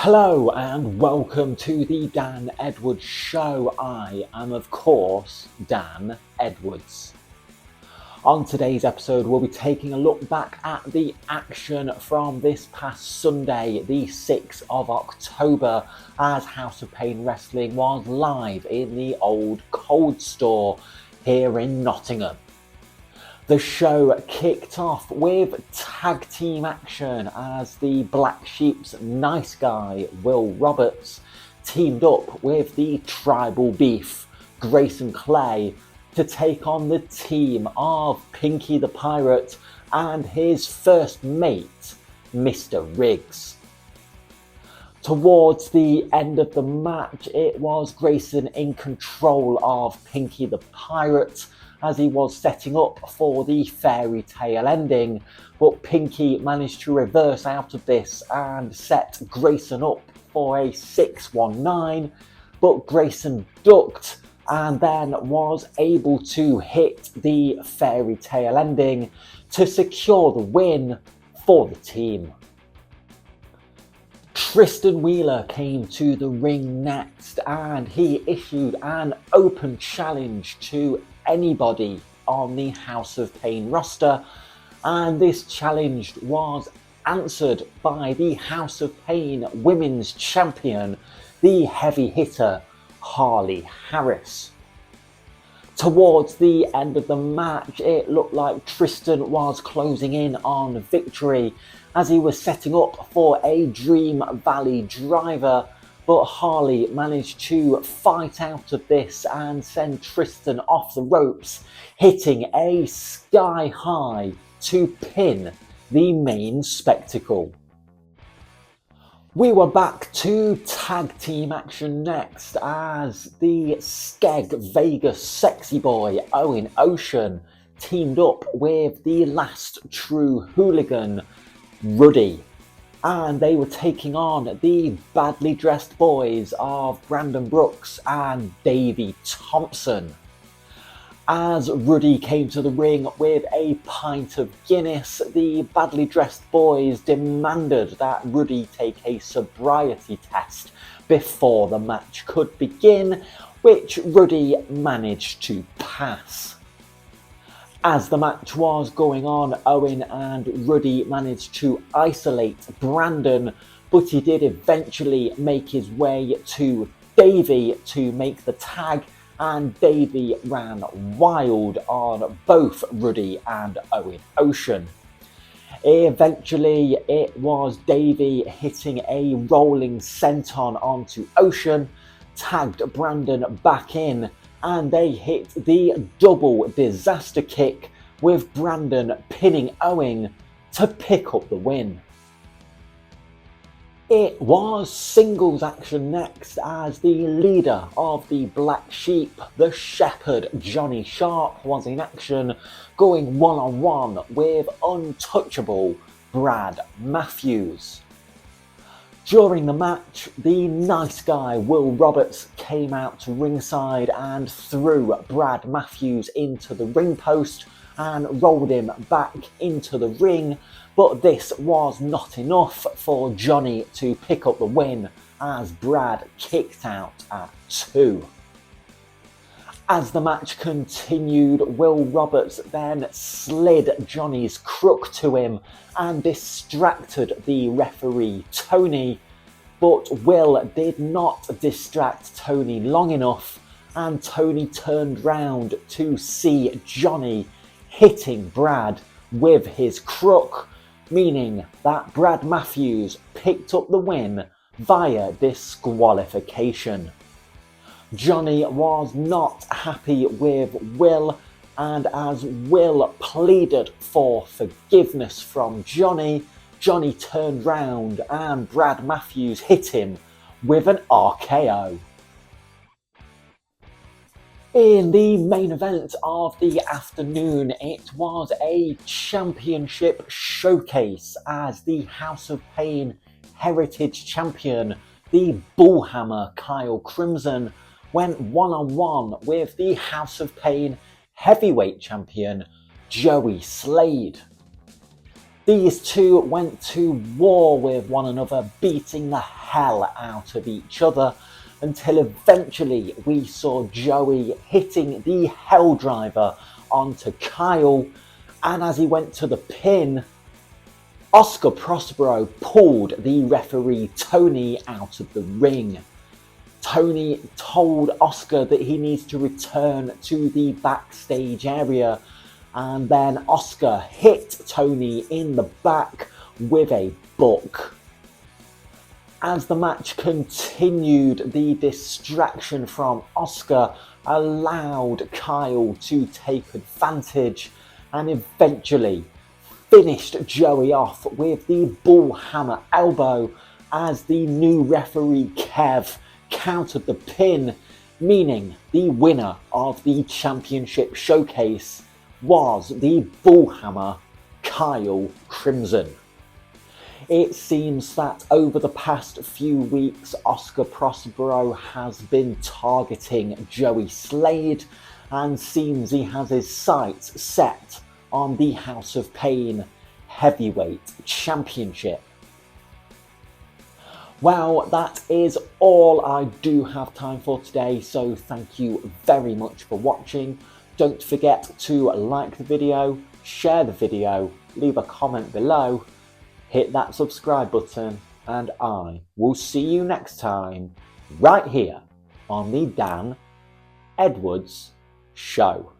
Hello and welcome to the Dan Edwards Show. I am, of course, Dan Edwards. On today's episode, we'll be taking a look back at the action from this past Sunday, the 6th of October, as House of Pain Wrestling was live in the old Cold Store here in Nottingham. The show kicked off with tag team action as the Black Sheep's nice guy, Will Roberts, teamed up with the Tribal Beef, Grayson Clay, to take on the team of Pinky the Pirate and his first mate, Mr. Riggs. Towards the end of the match, it was Grayson in control of Pinky the Pirate, as he was setting up for the fairy tale ending, but Pinky managed to reverse out of this and set Grayson up for a 619, but Grayson ducked and then was able to hit the fairy tale ending to secure the win for the team. Tristan Wheeler came to the ring next and he issued an open challenge to anybody on the House of Pain roster, and this challenge was answered by the House of Pain Women's Champion, the heavy hitter Harley Harris. Towards the end of the match, it looked like Tristan was closing in on victory as he was setting up for a Dream Valley driver, but Harley managed to fight out of this and send Tristan off the ropes, hitting a sky high to pin the main spectacle. We were back to tag team action next as the Skeg Vegas sexy boy Owen Ocean teamed up with the last true hooligan Ruddy, and they were taking on the badly dressed boys of Brandon Brooks and Davey Thompson. As Ruddy came to the ring with a pint of Guinness, the badly dressed boys demanded that Ruddy take a sobriety test before the match could begin, which Ruddy managed to pass. As the match was going on, Owen and Ruddy managed to isolate Brandon, but he did eventually make his way to Davey to make the tag, and Davey ran wild on both Ruddy and Owen Ocean. Eventually, it was Davey hitting a rolling senton onto Ocean, tagged Brandon back in, and they hit the double disaster kick with Brandon pinning Owen to pick up the win. It was singles action next as the leader of the Black Sheep, the Shepherd Johnny Sharp, was in action, going one-on-one with untouchable Brad Matthews. During the match, the nice guy Will Roberts came out to ringside and threw Brad Matthews into the ring post and rolled him back into the ring, but this was not enough for Johnny to pick up the win as Brad kicked out at 2. As the match continued, Will Roberts then slid Johnny's crook to him and distracted the referee Tony, but Will did not distract Tony long enough, and Tony turned round to see Johnny hitting Brad with his crook, meaning that Brad Matthews picked up the win via disqualification. Johnny was not happy with Will, and as Will pleaded for forgiveness from Johnny, Johnny turned round and Brad Matthews hit him with an RKO. In the main event of the afternoon, it was a championship showcase as the House of Pain Heritage Champion, the Bullhammer Kyle Crimson, went one-on-one with the House of Pain Heavyweight Champion Joey Slade. These two went to war with one another, beating the hell out of each other, until eventually we saw Joey hitting the Hell Driver onto Kyle, and as he went to the pin, Oscar Prospero pulled the referee Tony out of the ring. Tony told Oscar that he needs to return to the backstage area, and then Oscar hit Tony in the back with a book. As the match continued, the distraction from Oscar allowed Kyle to take advantage and eventually finished Joey off with the bullhammer elbow as the new referee Kev countered the pin, meaning the winner of the championship showcase was the bullhammer Kyle Crimson. It seems that over the past few weeks, Oscar Prospero has been targeting Joey Slade and seems he has his sights set on the House of Pain Heavyweight Championship. Well, that is all I do have time for today, so thank you very much for watching. Don't forget to like the video, share the video, leave a comment below, hit that subscribe button, and I will see you next time right here on the Dan Edwards Show.